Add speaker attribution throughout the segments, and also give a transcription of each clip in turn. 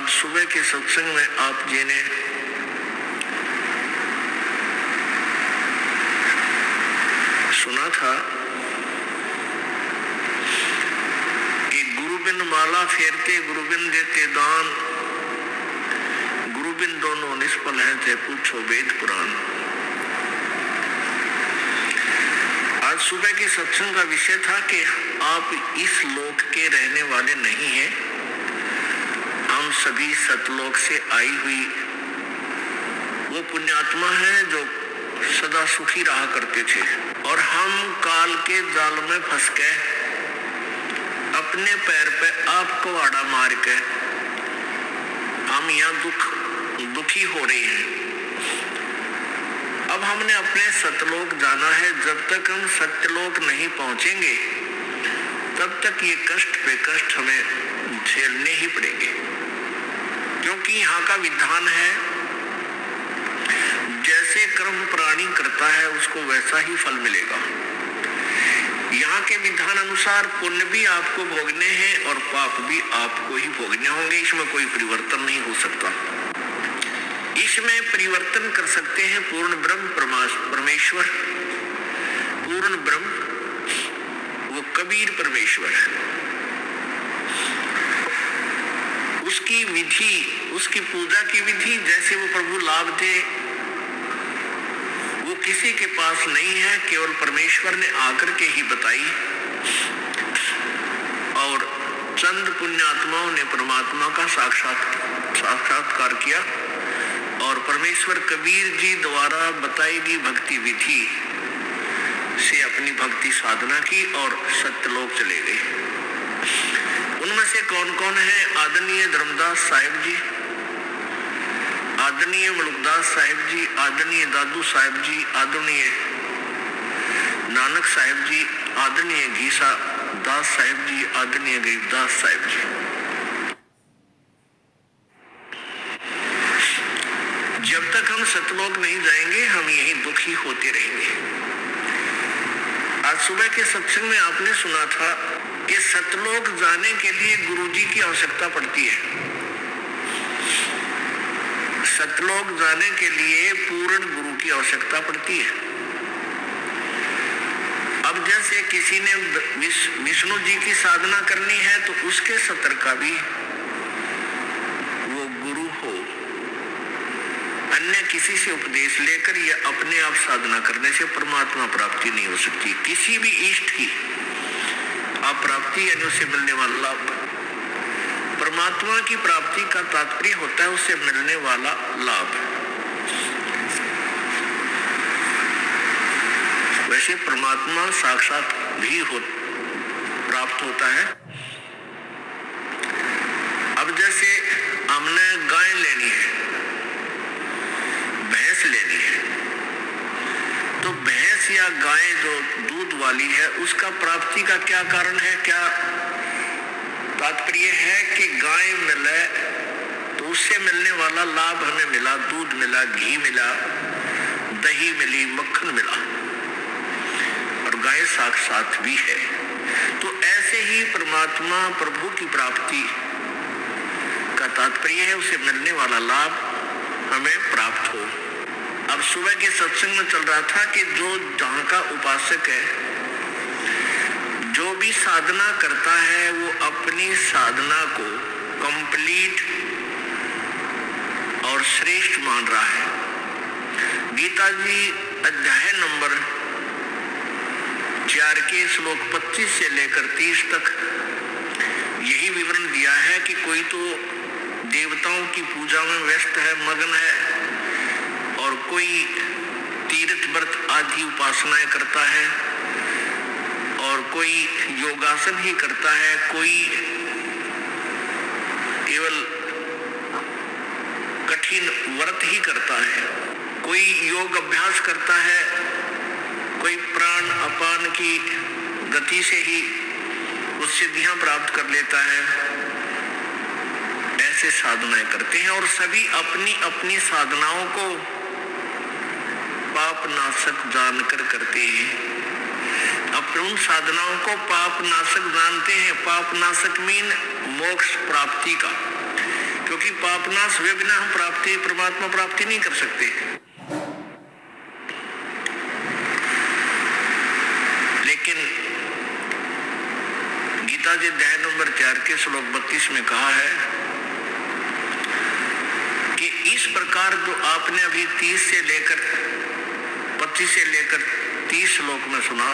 Speaker 1: आज सुबह के सत्संग में आप जी ने सुना था कि गुरु बिन माला फेरते, गुरु बिन देते दान, गुरु बिन दोनों निष्फल हैं, थे पूछो वेद पुराण। आज सुबह के सत्संग का विषय था कि आप इस लोक के रहने वाले नहीं हैं, हम सभी सतलोक से आई हुई वो पुण्यात्मा हैं जो सदा सुखी रहा करते थे, और हम काल के जाल में फंस के अपने पैर पे आपको आड़ा मार के हम यहाँ दुखी हो रहे हैं। अब हमने अपने सतलोक जाना है। जब तक हम सत्यलोक नहीं पहुंचेंगे तब तक ये कष्ट पे कष्ट हमें झेलने ही पड़ेंगे, क्योंकि यहाँ का विधान है जैसे कर्म प्राणी करता है उसको वैसा ही फल मिलेगा। यहाँ के विधान अनुसार पुण्य भी आपको भोगने हैं और पाप भी आपको ही भोगने होंगे। इसमें कोई परिवर्तन नहीं हो सकता। इसमें परिवर्तन कर सकते हैं पूर्ण ब्रह्म परमेश्वर, पूर्ण ब्रह्म वो कबीर परमेश्वर। उसकी विधि, उसकी पूजा की विधि जैसे वो प्रभु लाभ दे वो किसी के पास नहीं है, केवल परमेश्वर ने आकर के ही बताई। और चंद पुण्यात्माओं ने परमात्मा का साक्षात्कार किया और परमेश्वर कबीर जी द्वारा बताई गई भक्ति विधि से अपनी भक्ति साधना की और सत्यलोक चले गए। उनमें से कौन कौन है? आदरणीय धर्मदास साहिब जी, आदरणीय मलुकदास साहिब जी, आदरणीय दादू साहिब जी, आदरणीय नानक साहिब जी, आदरणीय घीसा दास साहिब जी, आदरणीय गरीबदास साहिब जी। जब तक हम सतलोक नहीं जाएंगे हम यही दुखी होते रहेंगे। आज सुबह के सत्संग में आपने सुना था कि सतलोक जाने के लिए गुरुजी की आवश्यकता पड़ती है। सतलोक जाने के लिए पूर्ण गुरु की आवश्यकता पड़ती है। अब जैसे किसी ने विष्णु जी की साधना करनी है तो उसके सत्र का भी वो गुरु हो। अन्य किसी से उपदेश लेकर या अपने आप साधना करने से परमात्मा प्राप्ति नहीं हो सकती। किसी भी इष्ट की अप्राप्ति यानी उसे मिलने वाला लाभ, परमात्मा की प्राप्ति का तात्पर्य होता है उससे मिलने वाला लाभ। वैसे परमात्मा साक्षात भी प्राप्त होता है। अब जैसे हमने गाय लेनी है, भैंस लेनी है, तो भैंस या गाय जो दूध वाली है उसका प्राप्ति का क्या कारण है, क्या तात्पर्य है कि गाय मिले तो उससे मिलने वाला लाभ हमें मिला, दूध मिला, घी मिला, दही मिली, मक्खन मिला, और गाय साक्षात भी है। तो ऐसे ही परमात्मा प्रभु की प्राप्ति का तात्पर्य है उसे मिलने वाला लाभ हमें प्राप्त हो। अब सुबह के सत्संग में चल रहा था कि जो जहाँ का उपासक है, जो भी साधना करता है वो अपनी साधना को कंप्लीट और श्रेष्ठ मान रहा है। गीता जी अध्याय नंबर 4 के श्लोक 25 से लेकर 30 तक यही विवरण दिया है कि कोई तो देवताओं की पूजा में व्यस्त है, मगन है, और कोई तीर्थ व्रत आदि उपासनाएं करता है, और कोई योगासन ही करता है, कोई केवल कठिन व्रत ही करता है, कोई योग अभ्यास करता है, कोई प्राण अपान की गति से ही कुछ सिद्धियां प्राप्त कर लेता है। ऐसे साधनाएं करते हैं और सभी अपनी अपनी साधनाओं को पाप नाशक जानकर करते हैं। अपनी उन साधनाओं को पाप नाशक जानते हैं। पाप नाशक मीन मोक्ष प्राप्ति का, क्योंकि पापनाश हुए बिना हम परमात्मा प्राप्ति नहीं कर सकते। लेकिन गीता जी अध्याय नंबर 4 के श्लोक 32 में कहा है कि इस प्रकार जो आपने अभी 25 से लेकर 30 श्लोक में सुना,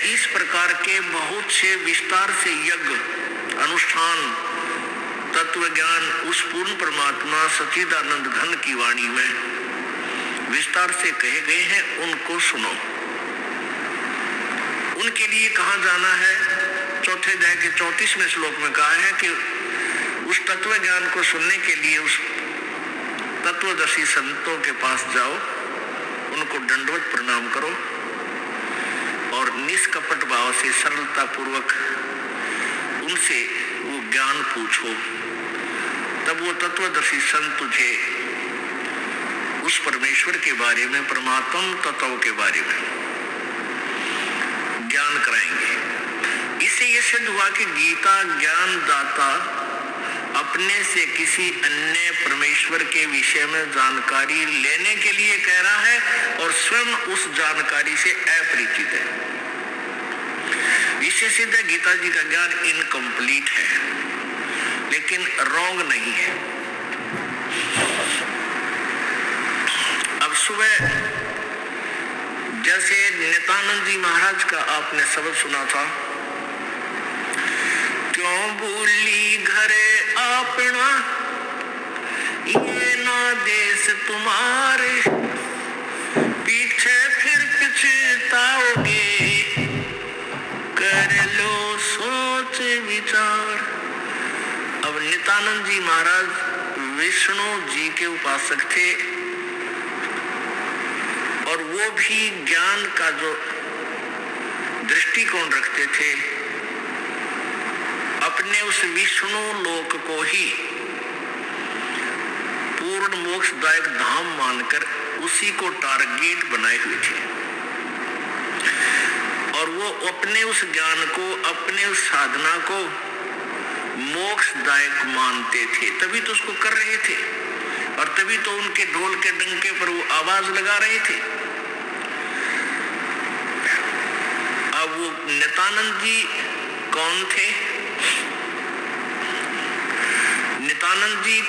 Speaker 1: इस प्रकार के बहुत से विस्तार से यज्ञ अनुष्ठान तत्व ज्ञान उस पूर्ण परमात्मा सच्चिदानंद घन की वाणी में विस्तार से कहे गए हैं, उनको सुनो। उनके लिए कहाँ जाना है? चौथे अध्याय के 34वें श्लोक में कहा है कि उस तत्व ज्ञान को सुनने के लिए उस तत्वदर्शी संतों के पास जाओ, उनको दंडवत प्रणाम करो और निष्कपट भाव से सरलता पूर्वक उनसे वो ज्ञान पूछो। तब वो तत्वदर्शी संत तुझे उस परमेश्वर के बारे में, परमात्म तत्व के बारे में ज्ञान कराएंगे। इससे ये सिद्ध हुआ कि गीता ज्ञान दाता अपने से किसी अन्य परमेश्वर के विषय में जानकारी लेने के लिए कह रहा है और स्वयं उस जानकारी से अपरिचित है। इससे सिद्ध है गीता जी का ज्ञान इनकम्प्लीट है, लेकिन रॉन्ग नहीं है। अब सुबह जैसे नित्यानंद जी महाराज का आपने शब्द सुना था, क्यों भूली घरे अपना ये ना देश तुम्हारे, पीछे फिर पछताओगे, कर लो सोच विचार। अब नित्यानंद जी महाराज विष्णु जी के उपासक थे और वो भी ज्ञान का जो दृष्टिकोण रखते थे, अपने उस विष्णु लोक को ही पूर्ण मोक्षदायक धाम मानकर उसी को टारगेट बनाए हुए थे और वो अपने उस ज्ञान को, अपने उस साधना को मोक्षदायक मानते थे, तभी तो उसको कर रहे थे और तभी तो उनके ढोल के डंके पर वो आवाज लगा रहे थे। अब वो नित्यानंद जी कौन थे? नित्यानंद जी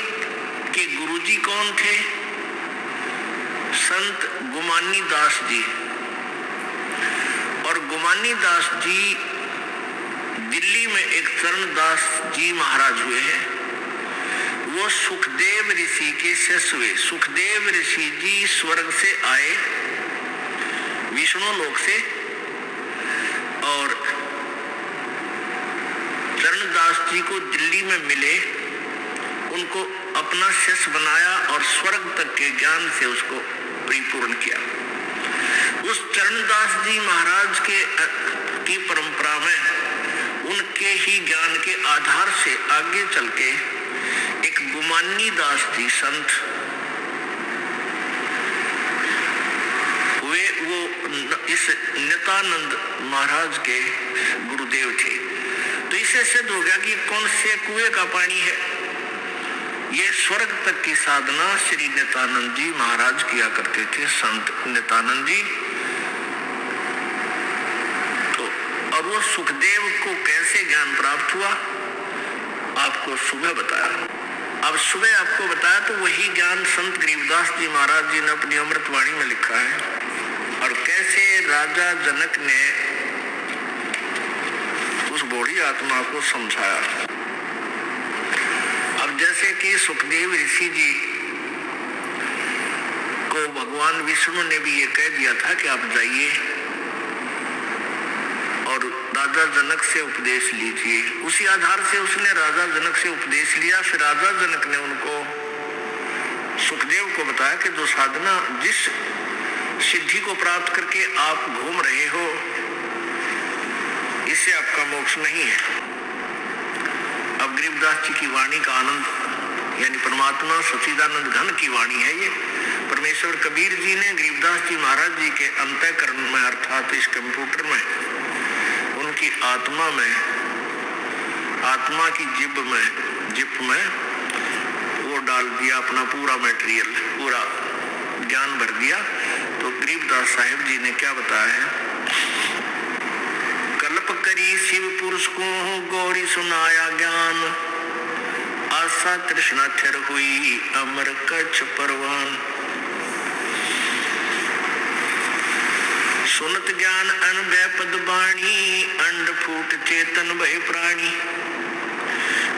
Speaker 1: के गुरुजी कौन थे? संत गुमानी दास जी। और गुमानी दास जी दिल्ली में एक चरणदास जी महाराज हुए हैं, वो सुखदेव ऋषि के शिष्य हुए। सुखदेव ऋषि जी स्वर्ग से आए, विष्णु लोक से, और चरणदास जी को दिल्ली में मिले, उनको अपना शिष्य बनाया और स्वर्ग तक के ज्ञान से उसको परिपूर्ण किया। उस चरणदास जी महाराज की परंपरा में उनके ही ज्ञान के आधार से आगे चल के एक गुमानी दास जी संत हुए, वो इस नित्यानंद महाराज के गुरुदेव थे। तो इससे सिद्ध हो गया कि कौन से कुएं का पानी है। ये स्वर्ग तक की साधना श्री नित्यानंद जी महाराज किया करते थे, संत नित्यानंद जी। तो और वो सुखदेव को कैसे ज्ञान प्राप्त हुआ आपको सुबह बताया। अब सुबह आपको बताया तो वही ज्ञान संत गरीबदास जी महाराज जी ने अपनी अमृतवाणी में लिखा है, और कैसे राजा जनक ने उस बूढ़ी आत्मा को समझाया। अब जैसे कि सुखदेव ऋषि जी को भगवान विष्णु ने भी ये कह दिया था कि आप जाइए और राजा जनक से उपदेश लीजिए। उसी आधार से उसने राजा जनक से उपदेश लिया। फिर राजा जनक ने उनको, सुखदेव को बताया कि जो साधना, जिस सिद्धि को प्राप्त करके आप घूम रहे हो, इससे आपका मोक्ष नहीं है। अब गरीबदास जी की वाणी का आनंद, यानी परमात्मा सच्चिदानंद घन की वाणी है ये। परमेश्वर कबीर जी ने गरीबदास जी महाराज जी के अंतःकरण में, अर्थात इस कंप्यूटर में, उनकी आत्मा में आत्मा की जिप में वो डाल दिया अपना पूरा मटेरियल, पूरा ज्ञान भर दिया। तो गरीबदास साहिब जी ने क्या बताया है, कल्प करी शिव पुरुष को गौरी सुनाया ज्ञान, आशा तृष्णा थिर हुई अमर कच्छ परवान। सुनत ज्ञान अनभय पद बाणी, अंड फूट चेतन भय प्राणी।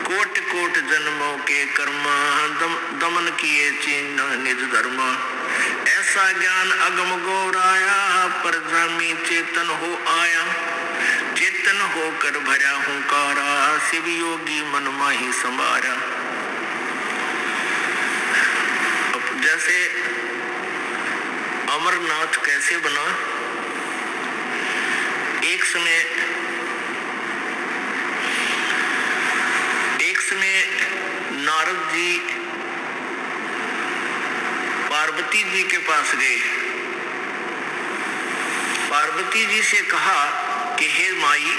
Speaker 1: कोट कोट जन्मों के कर्मा, दमन किए चिन्ह निज धर्मा। ऐसा ज्ञान अगम गौराया, पर जामी चेतन हो आया। चेतन होकर भरा हुंकारा, शिव योगी मन माही संभारा। अब जैसे अमरनाथ कैसे बना, एक समय नारद जी पार्वती जी के पास गए। पार्वती जी से कहा कि हे माई,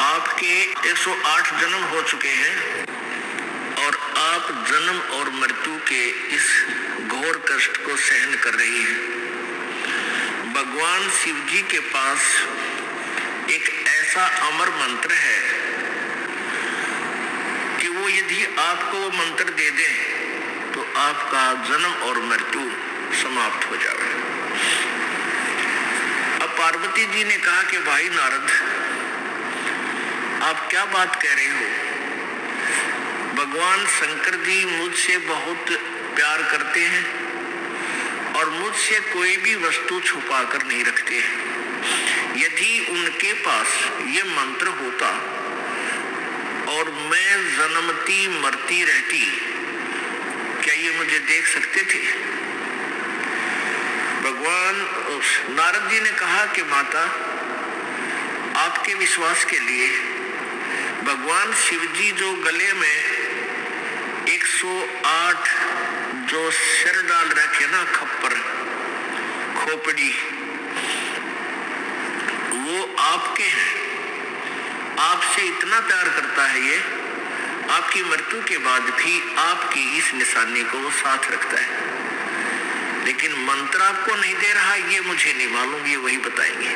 Speaker 1: आपके 108 जन्म हो चुके हैं और आप जन्म और मृत्यु के इस घोर कष्ट को सहन कर रही हैं। भगवान शिव जी के पास एक ऐसा अमर मंत्र है कि वो यदि आपको वो मंत्र दे दें तो आपका जन्म और मृत्यु समाप्त हो जाए। अब पार्वती जी ने कहा कि भाई नारद, आप क्या बात कह रहे हो? भगवान शंकर जी मुझसे बहुत प्यार करते हैं और मुझसे कोई भी वस्तु छुपा कर नहीं रखते। यदि उनके पास ये मंत्र होता और मैं जन्मती मरती रहती, क्या ये मुझे देख सकते थे? भगवान नारद जी ने कहा कि माता, आपके विश्वास के लिए भगवान शिव जी जो गले में 108 जो सिर डाल रखे ना, खप्पर खोपड़ी, वो आपके हैं। आपसे इतना प्यार करता है ये, आपकी मृत्यु के बाद भी आपकी इस निशानी को वो साथ रखता है। लेकिन मंत्र आपको नहीं दे रहा, ये मुझे नहीं मालूम, ये वही बताएंगे।